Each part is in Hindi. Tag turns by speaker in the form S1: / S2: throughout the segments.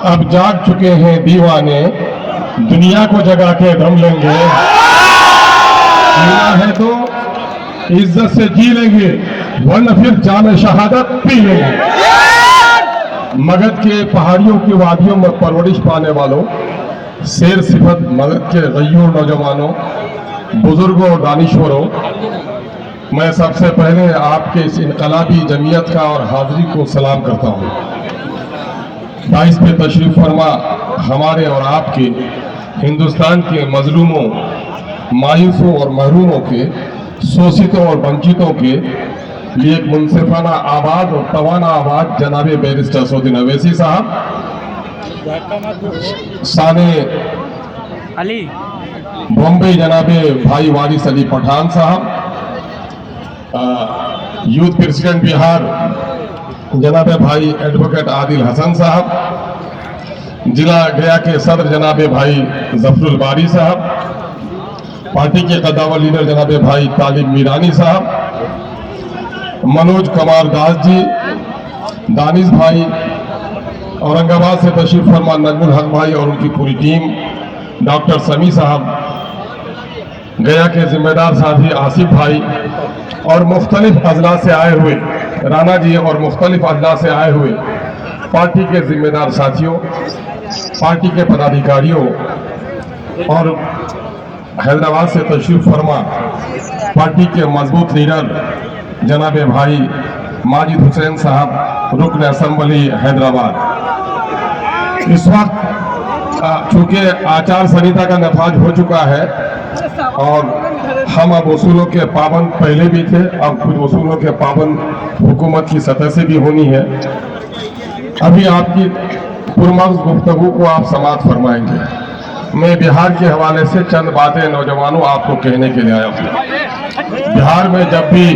S1: अब जाग चुके हैं दीवाने, दुनिया को जगा के दम लेंगे। जीना है तो इज्जत से जी लेंगे, वरना फिर जान शहादत पी लेंगे। मगध के पहाड़ियों की वादियों में परवरिश पाने वालों, शेर सिफत मगध के गय्यूर नौजवानों, बुजुर्गों और दानिश्वरों, मैं सबसे पहले आपके इस इनकलाबी जमीयत का और हाजिरी को सलाम करता हूँ। 22 पे तशरीफ फरमा हमारे और आपके हिंदुस्तान के मजलूमों, मायूसों और महरूमों के, शोषितों और वंचितों के लिए एक मुनसिफाना आवाज और तवाना आवाज जनाबे बैरिस्टर सऊदीन अवैसी साहब, साने
S2: अली
S1: बॉम्बे जनाबे भाई वारिस अली पठान साहब, यूथ प्रेसिडेंट बिहार जनाबे भाई एडवोकेट आदिल हसन साहब, जिला गया के सदर जनाबे भाई जफरुल बारी साहब, पार्टी के कद्दावर लीडर जनाबे भाई तालिब मीरानी साहब, मनोज कुमार दास जी, दानिश भाई, औरंगाबाद से तशरीफ फरमा नजमुल हक भाई और उनकी पूरी टीम, डॉक्टर समी साहब, गया के जिम्मेदार साथी आसिफ भाई और मुख्तलिफ अजला से आए हुए राणा जी और मुख्तलिफ अजला से आए हुए पार्टी के जिम्मेदार साथियों, पार्टी के पदाधिकारियों और हैदराबाद से तशरीफ फरमा पार्टी के मजबूत लीडर जनाबे भाई माजिद हुसैन साहब, रुकन असम्बली हैदराबाद। इस वक्त चूंकि आचार संहिता का नफाज हो चुका है और हम अब वसूलों के पाबंद पहले भी थे, अब कुछ वसूलों के पाबंद हुकूमत की सतह से भी होनी है। अभी आपकी पुरमग़ज़ गुफ्तगू को आप समाअत फरमाएंगे। मैं बिहार के हवाले से चंद बातें नौजवानों आपको कहने के लिए आया हूँ। बिहार में जब भी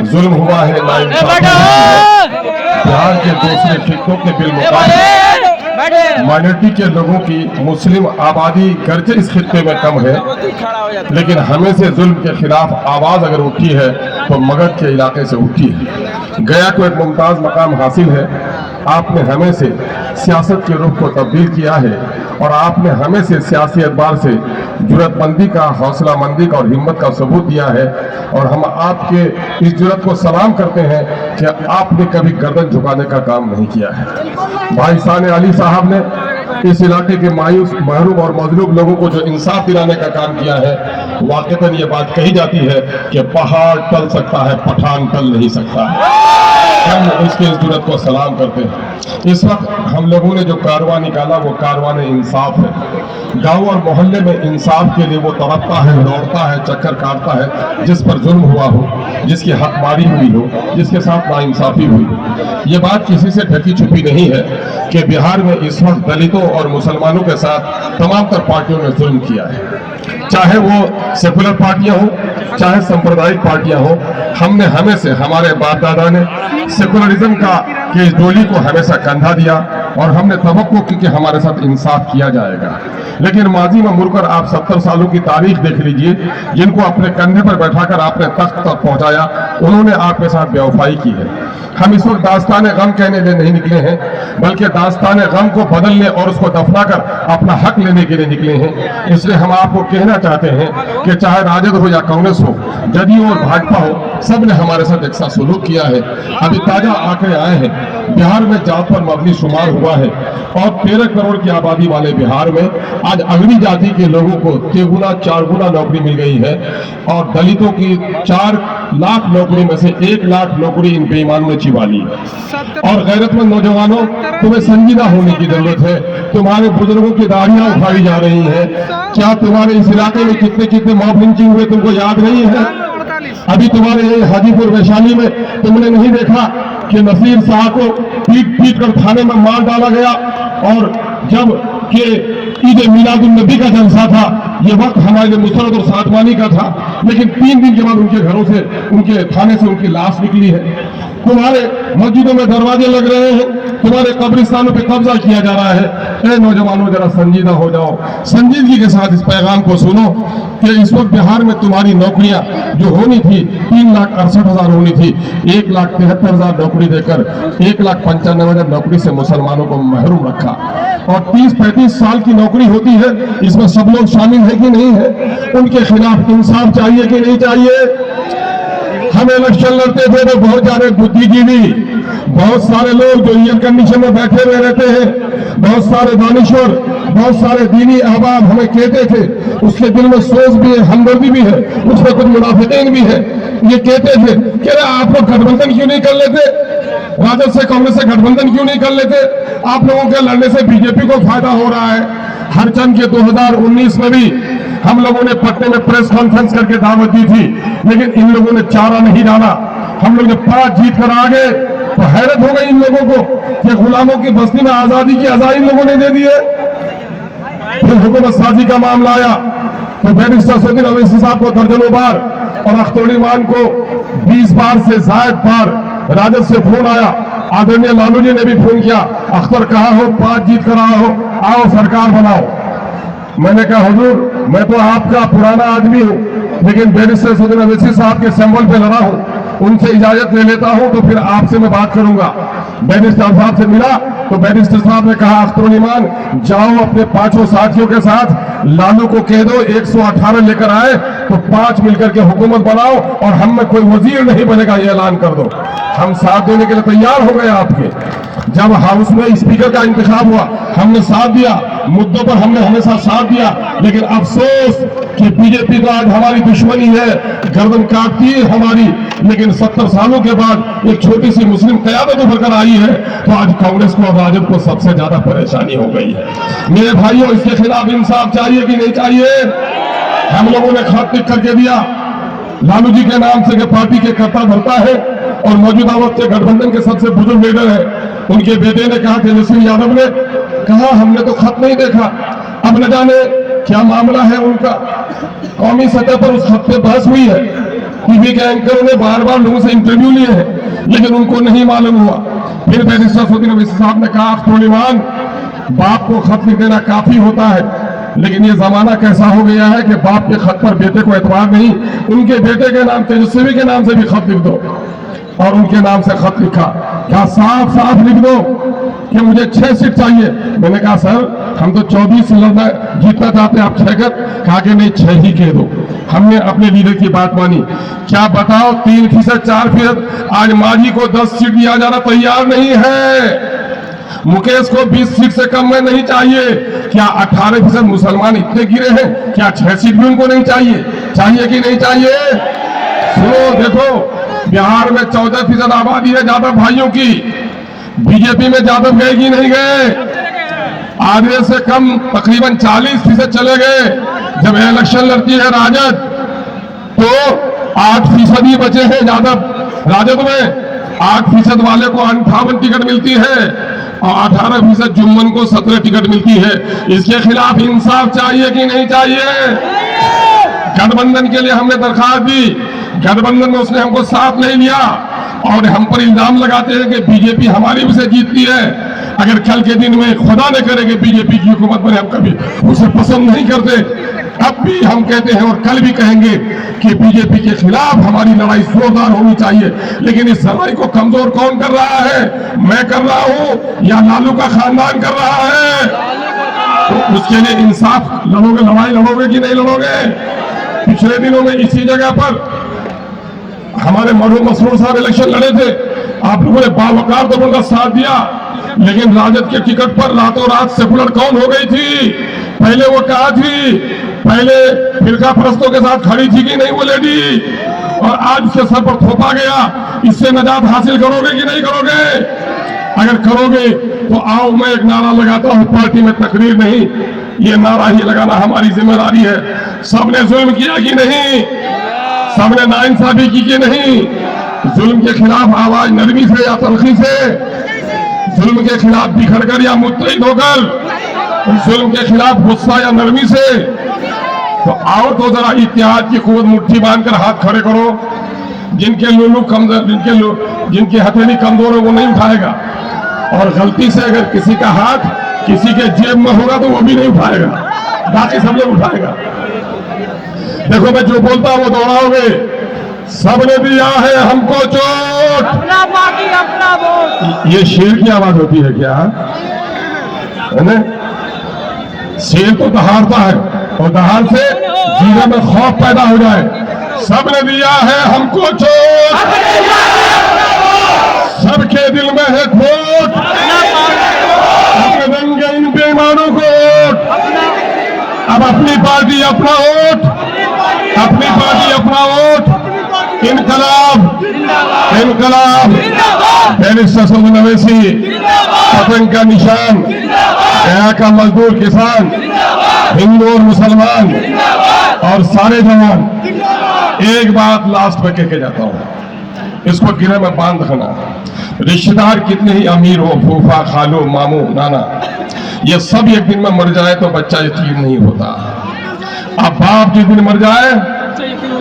S1: जुल्म हुआ है, नाइंसाफी है, बिहार के दूसरे खित्तों के बिलमुकाबले माइनॉरिटी के लोगों की मुस्लिम आबादी गर्चे इस खित्ते में कम है, लेकिन हमें से जुल्म के खिलाफ आवाज अगर उठी है तो मगध के इलाके से उठी है। गया को एक मुमताज मकाम हासिल है। आपने हमें से सियासत के रुख को तब्दील किया है और आपने हमें से सियासी एतबार से जुर्रतमंदी का, हौसलामंदी का और हिम्मत का सबूत दिया है और हम आपके इस जुर्रत को सलाम करते हैं कि आपने कभी गर्दन झुकाने का काम नहीं किया है। भाई साने अली साहब ने इस इलाके के मायूस, महरूम और मजलूम लोगों को जो इंसाफ दिलाने का काम किया है, वाकईतन ये बात कही जाती है कि पहाड़ टल सकता है, पठान टल नहीं सकता। हम उसके इस जुर्रत को सलाम करते हैं। इस वक्त हम लोगों ने जो कारवां निकाला वो कारवां इंसाफ है। गांव और मोहल्ले में इंसाफ के लिए वो तड़पता है, दौड़ता है, चक्कर काटता है, जिस पर जुल्म हुआ हो, जिसकी हकमारी हुई हो, जिसके साथ नाइंसाफी हुई हो। ये बात किसी से ढकी छुपी नहीं है कि बिहार में इस वक्त दलितों और मुसलमानों के साथ तमाम तर पार्टियों ने जुल्म किया है, चाहे वो सेकुलर पार्टियां हो, चाहे सांप्रदायिक पार्टियां हो। हमने हमें से, हमारे बाप दादा ने सेकुलरिज्म का के इस डोली को हमेशा कंधा दिया और हमने तवक्को की कि हमारे साथ इंसाफ किया जाएगा। लेकिन माजी में मुड़कर आप 70 सालों की तारीख देख लीजिए, जिनको अपने कंधे पर बैठाकर आपने तख्त तक पहुंचाया, उन्होंने आपके साथ बेवफाई की है। हम इस वक्त दास्तान गम कहने लिए नहीं निकले हैं, बल्कि दास्तान गम को बदलने और उसको दफनाकर अपना हक लेने के लिए निकले हैं। इसलिए हम आपको कहना चाहते हैं कि चाहे राजद हो या कांग्रेस हो, जदयू और भाजपा हो, सब ने हमारे साथ एक साथ सलूक किया है। अभी ताजा आंकड़े आए हैं, बिहार में जात पर मबनी शुमार हुआ है और 13 करोड़ की आबादी वाले बिहार में आज अगली जाति के लोगों को 3 गुना 4 गुना नौकरी मिल गई है और दलितों की 4 लाख नौकरी में से 1 लाख नौकरी इन बेईमानों ने छिपा ली है। और गैरतमंद नौजवानों, तुम्हें संजीदा होने की जरूरत है। तुम्हारे बुजुर्गों की दाढ़ियां उखाड़ी जा रही हैं। क्या तुम्हारे इस इलाके में कितने कितने मॉब लिंचिंग हुए तुमको याद नहीं है? अभी तुम्हारे यही हाजीपुर वैशाली में तुमने नहीं देखा कि नसीर शाह को पीट पीट कर थाने में मार डाला गया, और जब के ईद मिलादुन्नबी का जलसा था, ये वक्त हमारे लिए मुसरत और सादमानी का था, लेकिन 3 दिन के बाद उनके घरों से, उनके थाने से उनकी लाश निकली है। तुम्हारे मस्जिदों में दरवाजे लग रहे हैं, तुम्हारे कब्रिस्तानों पे कब्जा किया जा रहा है। ए नौजवानों, जरा संजीदा हो जाओ, संजीदगी के साथ इस पैगाम को सुनो कि इस वक्त बिहार में तुम्हारी नौकरियां जो होनी थी 3,68,000 होनी थी, 1,73,000 नौकरी देकर 1,95,000 नौकरी से मुसलमानों को महरूम रखा। और 30-35 साल की नौकरी होती है, इसमें सब लोग शामिल है कि नहीं है? उनके खिलाफ इंसाफ चाहिए कि नहीं चाहिए? हम इलेक्शन लड़ते थे तो बहुत सारे बुद्धिजीवी, बहुत सारे लोग जो एयर कंडीशन में बैठे हुए रहते हैं, बहुत सारे दानिश्वर, बहुत सारे दीनी अहबाब हमें कहते थे, उसके दिल में सोच भी है, हमदर्दी भी है, उसमें कुछ मुनाफिकीन भी है। ये कहते थे कि आप लोग गठबंधन क्यों नहीं कर लेते, राजद से कांग्रेस से गठबंधन क्यों नहीं कर लेते? आप लोगों के लड़ने से बीजेपी को फायदा हो रहा है। हरचंद के 2019 में भी हम लोगों ने पटने में प्रेस कॉन्फ्रेंस करके दावत दी थी, लेकिन इन लोगों ने चारा नहीं डाला। हम लोग जब 5 जीत कर आ गए तो हैरत हो गई इन लोगों को कि गुलामों की बस्ती में आजादी की अज़ां इन लोगों ने दे दी है। फिर हुकूमत साजी का मामला आया तो बैरिस्टर सैयद अवैसी साहब को दर्जनों बार और अख्तर ईमान को 20 बार से ज्यादा बार राजद से फोन आया। आदरणीय लालू जी ने भी फोन किया, अख्तर कहाँ हो, 5 जीत कर आए हो, आओ सरकार बनाओ। मैंने कहा हुजूर, मैं तो आपका पुराना आदमी हूं, लेकिन बैरिस्टर सैयद अवैसी साहब के सिंबल पे लड़ा हूं, उनसे इजाजत ले लेता हूं तो फिर आपसे मैं बात करूंगा। बैरिस्टर साहब से मिला तो बैरिस्टर साहब ने कहा, अख्तर ईमान जाओ अपने 5 साथियों के साथ लालू को कह दो 118 लेकर आए तो 5 मिलकर के हुकूमत बनाओ और हम में कोई वजीर नहीं बनेगा, ये ऐलान कर दो। हम साथ देने के लिए तैयार हो गए आपके। जब हाउस में स्पीकर का इंतखाब हुआ, हमने साथ दिया, मुद्दों पर हमने हमेशा साथ दिया, लेकिन अफसोस कि बीजेपी तो आज हमारी दुश्मनी है, गर्दन काटती है हमारी, लेकिन 70 सालों के बाद एक छोटी सी मुस्लिम क़यादत उभर कर आई है तो आज कांग्रेस को और राजद को सबसे ज्यादा परेशानी हो गई है। मेरे भाइयों, इसके खिलाफ इंसाफ चाहिए कि नहीं चाहिए? हम लोगों ने खत लिख करके दिया लालू जी के नाम से कि पार्टी के कर्ता धरता है और मौजूदा वक्त के गठबंधन के सबसे बुजुर्ग लीडर है। उनके बेटे ने कहा, तेजस्वी यादव ने कहा, हमने तो खत नहीं देखा, अब न जाने क्या मामला है उनका। कौमी सतह पर उस खत पे बहस हुई है, टीवी के एंकरों ने बार बार लोगों से इंटरव्यू लिए हैं, लेकिन उनको नहीं मालूम हुआ। फिर बैरिस्टर सैयद अवैसी साहब ने कहा, अख्तर ईमान, बाप को खत लिख देना काफी होता है, लेकिन ये जमाना कैसा हो गया है कि बाप के खत पर बेटे को एतबार नहीं, उनके बेटे के नाम, तेजस्वी के नाम से भी खत लिख दो। और उनके नाम से खत लिखा, क्या साफ साफ लिख दो कि मुझे 6 सीट चाहिए। मैंने कहा, सर हम तो 24 से लड़ना जीतना चाहते हैं, आप 6 कर। कहा कि नहीं, 6 ही कह दो। हमने अपने लीडर की बात मानी। क्या बताओ, 3%, 4%, आज मांझी को 10 सीट दिया जाना तैयार नहीं है, मुकेश को 20 सीट से कम में नहीं चाहिए। क्या 18% मुसलमान इतने गिरे हैं, क्या 6 सीट भी उनको नहीं चाहिए? चाहिए कि नहीं चाहिए? सुनो, देखो, बिहार में 14% आबादी है यादव भाइयों की, बीजेपी में यादव गए कि नहीं गए? आधे से कम तकरीबन 40% चले गए। जब इलेक्शन लड़ती है राजद तो 8% ही बचे हैं यादव राजद में। 8% वाले को 58 टिकट मिलती है और 18% जुम्मन को 17 टिकट मिलती है। इसके खिलाफ इंसाफ चाहिए कि नहीं चाहिए? गठबंधन के लिए हमने दरखास्त दी, गठबंधन में उसने हमको साथ नहीं लिया और हम पर इल्जाम लगाते हैं कि बीजेपी हमारी भी से जीतती है। अगर कल के दिन में खुदा न करे कि बीजेपी की हुकूमत बने, हम कभी उसे पसंद नहीं करते। अब भी हम कहते हैं और कल भी कहेंगे कि बीजेपी के खिलाफ हमारी लड़ाई जोरदार होनी चाहिए। लेकिन इस लड़ाई को कमजोर कौन कर रहा है? मैं कर रहा हूं या लालू का खानदान कर रहा है? तो उसके लिए इंसाफ लड़ोगे, लड़ाई लड़ोगे कि नहीं लड़ोगे? पिछले दिनों में इसी जगह पर हमारे मरहूम मसरूर साहब इलेक्शन लड़े थे, आप लोगों ने बावकार तो उनका साथ दिया, लेकिन राजद के टिकट पर रातों रात सेकुलर कौन हो गई थी? पहले वो कहा थी, पहले फिरका परस्तों के साथ खड़ी थी कि नहीं वो लेडी, और आज उसके सर पर थोपा गया। इससे निजात हासिल करोगे कि नहीं करोगे? अगर करोगे तो आओ, मैं एक नारा लगाता हूं, पार्टी में तकरीर नहीं, ये नारा ही लगाना हमारी जिम्मेदारी है। सबने जुल्म किया कि नहीं? सबने नाइंसाफी की कि नहीं? जुल्म के खिलाफ आवाज नरमी से या तलखी से, जुल्म के खिलाफ बिखर कर या मुत्तहिद होकर, जुल्म के खिलाफ गुस्सा या नरमी से? तो आओ तो जरा इत्तेहाद की कुव्वत मुट्ठी बांधकर हाथ खड़े करो। जिनके लुल्लू कमजोर, जिनकी हथेली कमजोर है वो नहीं उठाएगा। और गलती से अगर किसी का हाथ किसी के जेब में होगा तो वो भी नहीं उठाएगा, बाकी सब लोग उठाएगा। देखो मैं जो बोलता हूं वो दोहराओगे। सबने दिया है हमको चोट,
S2: अपना पार्टी अपना वोट।
S1: ये शेर की आवाज होती है क्या? है ना? शेर तो दहाड़ता है और दहाड़ से जीने में खौफ पैदा हो जाए। सबने दिया है हमको चोट, सबके दिल में है खोट, अपने देंगे इन बेईमानों को वोट। अब अपनी पार्टी अपना वोट, अपनी पार्टी अपना वोट। इनकलाब, इनकलाब, बैरिस्टर सलमान अवैसी, पतंग का निशान, गया का मजदूर किसान, हिंदू और मुसलमान और सारे जवान। एक बात लास्ट में कह के जाता हूं, इसको गिरे में बांध रखना। रिश्तेदार कितने ही अमीर हो, फूफा, खालू, मामू, नाना, ये सब एक दिन में मर जाए तो बच्चा यतीम नहीं होता। अब बाप जिस दिन मर जाए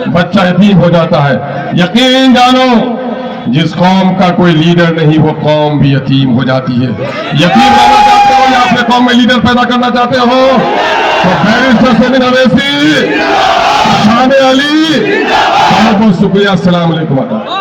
S1: बच्चा यतीम हो जाता है। यकीन जानो, जिस कौम का कोई लीडर नहीं वो कौम भी यतीम हो जाती है। यतीम रहना चाहते हो या अपने कौम में लीडर पैदा करना चाहते हो तो बैरिस्टर सलमान अवैसी, शान अली, बहुत बहुत शुक्रिया। अस्सलाम वालेकुम।